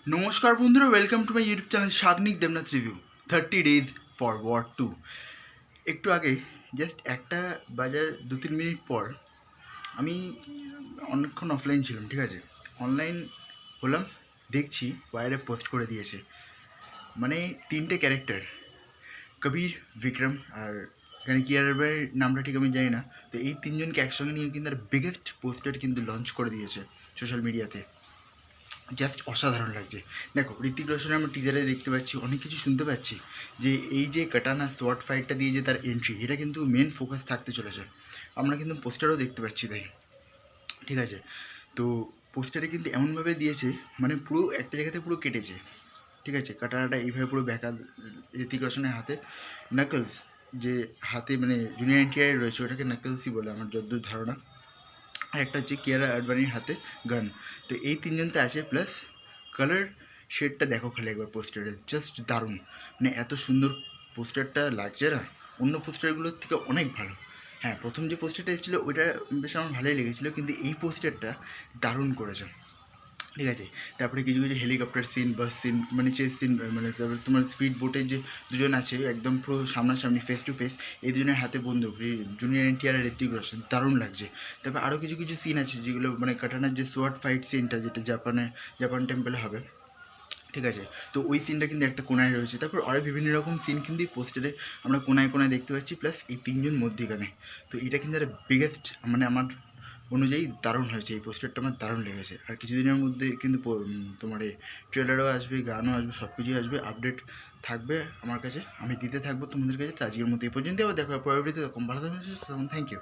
নমস্কার বন্ধুরা, welcome to my YouTube channel Sagnik Debnath review 30 days for war 2। একটু আগে জাস্ট একটা বাজার 2-3 মিনিট পর আমি অনেকক্ষণ অফলাইন ছিলাম, ঠিক আছে। অনলাইন হলাম, দেখছি ওয়ারে পোস্ট করে দিয়েছে, মানে 3টে ক্যারেক্টার, কবির, বিক্রম আর এখানে কিয়ারের নামটা ঠিক আমি জানি না। তো এই তিনজনকে একসঙ্গে নিয়ে কিন্তু আর বিগেস্ট পোস্টার কিন্তু লঞ্চ করে দিয়েছে সোশ্যাল মিডিয়াতে। জাস্ট অসাধারণ লাগছে। দেখো, ঋতিক রোশনের আমরা টিজারে দেখতে পাচ্ছি, অনেক কিছু শুনতে পাচ্ছি, যে এই যে কাটানা সোয়ার্ড ফাইটটা দিয়ে যে তার এন্ট্রি, এটা কিন্তু মেন ফোকাস থাকতে চলেছে। আমরা কিন্তু পোস্টারও দেখতে পাচ্ছি তাই, ঠিক আছে। তো পোস্টারে কিন্তু এমনভাবে দিয়েছে, মানে পুরো একটা জায়গাতে পুরো কেটেছে, ঠিক আছে। কাটানাটা এইভাবে পুরো ব্যাকা ঋতিক রোশনের হাতে নাকলস, যে হাতে মানে জুনিয়র এনটিআর রয়েছে, ওটাকে নাকলসই বলে আমার যতদূর ধারণা। আর একটা হচ্ছে কিয়ারা আডবানির হাতে গান। তো এই তিনজন তো আছে, প্লাস কালার শেডটা দেখো খালি একবার পোস্টারে, জাস্ট দারুণ। মানে এত সুন্দর পোস্টারটা লাগছে না, অন্য পোস্টারগুলোর থেকে অনেক ভালো। হ্যাঁ, প্রথম যে পোস্টারটা এসেছিলো ওইটা বেশ আমার ভালোই লেগেছিলো, কিন্তু এই পোস্টারটা দারুণ করেছে, ঠিক আছে। তারপরে কিছু কিছু হেলিকপ্টার সিন, বাস সিন, মানে চেস সিন, মানে তারপরে তোমার স্পিড বোটের যে দুজন আছে একদম পুরো সামনাসামনি ফেস টু ফেস, এই দুজনের হাতে বন্দুক, জুনিয়র এনটিআর আর ঋতিক রোশন, দারুণ লাগছে। তারপর আরও কিছু কিছু সিন আছে যেগুলো মানে কাটানার যে সোয়ার্ড ফাইট সিনটা, যেটা জাপান টেম্পলে হবে, ঠিক আছে। তো ওই সিনটা কিন্তু একটা কোনায় রয়েছে। তারপর আরও বিভিন্ন রকম সিন কিন্তু এই পোস্টারে আমরা কোনায় কোনায় দেখতে পাচ্ছি, প্লাস এই তিনজন মধ্যিখানে। তো এটা কিন্তু একটা বিগেস্ট, মানে আমার অনুযায়ী দারুণ হয়েছে, এই পোস্টারটা আমার দারুণ লেগেছে। আর কিছুদিনের মধ্যে কিন্তু তোমার এই ট্রেলারও আসবে, গানও আসবে, সব কিছুই আসবে, আপডেট থাকবে আমার কাছে, আমি দিতে থাকবো তোমাদের কাছে। তো আজকের মতো এই পর্যন্ত, আবার দেখা হবে পরবর্তীতে। ভালো থাকবেন, থ্যাংক ইউ।